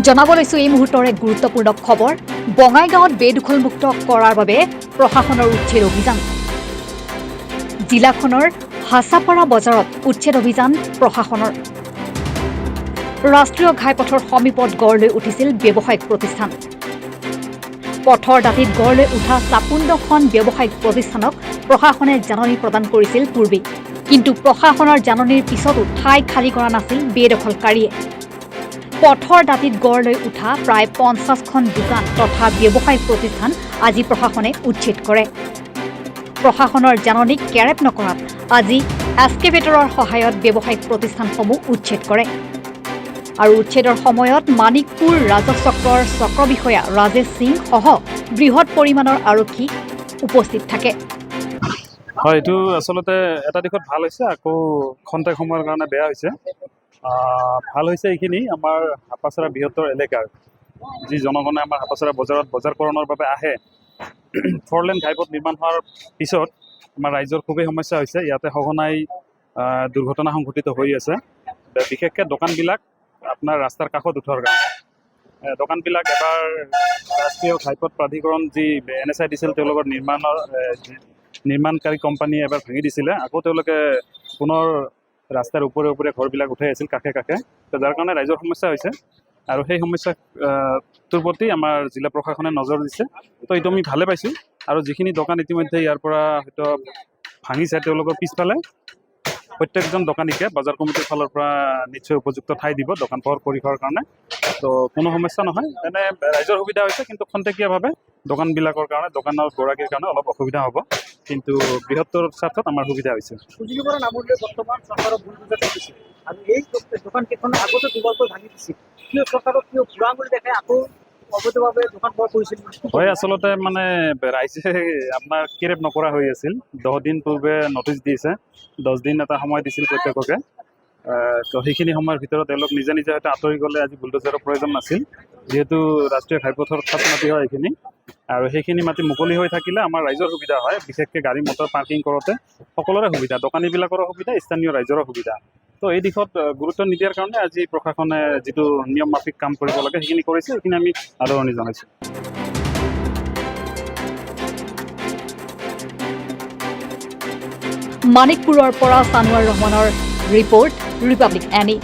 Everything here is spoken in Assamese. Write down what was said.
জনাব লৈছো এই মুহূৰ্তৰ এক গুৰুত্বপূৰ্ণ খবৰ বঙাইগাঁৱত বেদখলমুক্ত কৰাৰ বাবে প্ৰশাসনৰ উচ্ছেদ অভিযান জিলাখনৰ হাছাপাৰা বজাৰত উচ্ছেদ অভিযান প্ৰশাসনৰ ৰাষ্ট্ৰীয় ঘাইপথৰ সমীপত গঢ় লৈ উঠিছিল ব্যৱসায়িক প্ৰতিষ্ঠান পথৰ দাঁতিত গঢ় লৈ উঠা ৫৬খন ব্যৱসায়িক প্ৰতিষ্ঠানক প্ৰশাসনে জাননী প্ৰদান কৰিছিল পূৰ্বে কিন্তু প্ৰশাসনৰ জাননীৰ পিছতো ঠাই খালী কৰা নাছিল বেদখলকাৰীয়ে পথৰ দাঁতিত গঢ় লৈ উঠা প্ৰায় ৫০খন দোকান তথা ব্যৱসায়িক প্ৰতিষ্ঠান আজি প্ৰশাসনে উচ্ছেদ কৰে প্ৰশাসনৰ জাননীক কেৰেপ নকৰাত আজি এক্সকেভেটৰৰ সহায়ত ব্যৱসায়িক প্ৰতিষ্ঠানসমূহ উচ্ছেদ কৰে আৰু উচ্ছেদৰ সময়ত মানিকপুৰ ৰাজচক্ৰৰ চক্ৰ বিষয়া ৰাজেশ সিং সহ বৃহৎ পৰিমাণৰ আৰক্ষী উপস্থিত থাকে হয় এইটো আচলতে এটা দিশত ভাল হৈছে আকৌ খন্তেক সময়ৰ কাৰণে বেয়া হৈছে ভাল হৈছে এইখিনি আমাৰ হাপাচৰা বৃহত্তৰ এলেকাৰ যি জনগণে আমাৰ হাপাচৰা বজাৰত বজাৰকৰণৰ বাবে আহে ফৰলেন ঘাইপথ নিৰ্মাণ হোৱাৰ পিছত আমাৰ ৰাইজৰ খুবেই সমস্যা হৈছে ইয়াতে সঘনাই দুৰ্ঘটনা সংঘটিত হৈ আছে বিশেষকৈ দোকানবিলাক আপোনাৰ ৰাস্তাৰ কাষত উঠাৰ কাৰণে দোকানবিলাক এবাৰ ৰাষ্ট্ৰীয় ঘাইপথ প্ৰাধিকৰণ যি NSI দিছিল তেওঁলোকৰ নিৰ্মাণকাৰী কোম্পানীয়ে এবাৰ ভাঙি দিছিলে আকৌ তেওঁলোকে পুনৰ ৰাস্তাৰ ওপৰে ওপৰে ঘৰবিলাক উঠাই আছিল কাষে কাষে তো যাৰ কাৰণে ৰাইজৰ সমস্যা হৈছে আৰু সেই সমস্যাটোৰ প্ৰতি আমাৰ জিলা প্ৰশাসনে নজৰ দিছে তো এইটো আমি ভালে পাইছোঁ আৰু যিখিনি দোকান ইতিমধ্যে ইয়াৰ পৰা হয়তো ভাঙিছে তেওঁলোকৰ পিছফালে প্ৰত্যেকজন দোকানীকে বজাৰ কমিটিৰ ফালৰ পৰা নিশ্চয় উপযুক্ত ঠাই দিব দোকান পোহাৰ পৰিসৰৰ কাৰণে তো কোনো সমস্যা নহয় এনে ৰাইজৰ সুবিধা হৈছে কিন্তু খন্তেকীয়াভাৱে দোকানবিলাকৰ কাৰণে দোকানৰ গৰাকীৰ কাৰণে অলপ অসুবিধা হ'ব কিন্তু বৃহত্তৰ স্বাৰ্থত আমাৰ সুবিধা হৈছে সুযোগৰ পৰা নামলৈ বৰ্তমান চৰকাৰৰ ভুল বুজা চলিছে আৰু এই দোকানকেইখন আগতে দুবাৰকৈ ভাঙি দিছিল কিয় চৰকাৰক কিয় বুঢ়া আঙুলি দেখাই আকৌ অবৈধভাৱে দোকান পোহাৰ কৰিছিল হয় আচলতে মানে ৰাইজে আপোনাৰ কেৰেপ নকৰা হৈ আছিল 10 দিন পূৰ্বে নটিচ দিছে 10 দিন এটা সময় দিছিল প্ৰত্যেককে তো সেইখিনি সময়ৰ ভিতৰত তেওঁলোক নিজে নিজে হয়তো আঁতৰি গ'লে আজি বুলডোজাৰৰ প্ৰয়োজন নাছিল যিহেতু ৰাষ্ট্ৰীয় ঘাইপথৰ খাত মাটি হয় এইখিনি আৰু সেইখিনি মাটি মুকলি হৈ থাকিলে আমাৰ ৰাইজৰ সুবিধা হয় বিশেষকৈ গাড়ী মটৰ পাৰ্কিং কৰোঁতে সকলোৰে সুবিধা দোকানীবিলাকৰো সুবিধা স্থানীয় ৰাইজৰো সুবিধা তো এই দিশত গুৰুত্ব নিদিয়াৰ কাৰণে আজি প্ৰশাসনে যিটো নিয়ম মাফিক কাম কৰিব লাগে সেইখিনি কৰিছে সেইখিনি আমি আদৰণি জনাইছোঁ মানিকপুৰৰ পৰা ছানোৱাৰ ৰহমানৰ ৰিপৰ্ট ৰিপাব্লিক এনি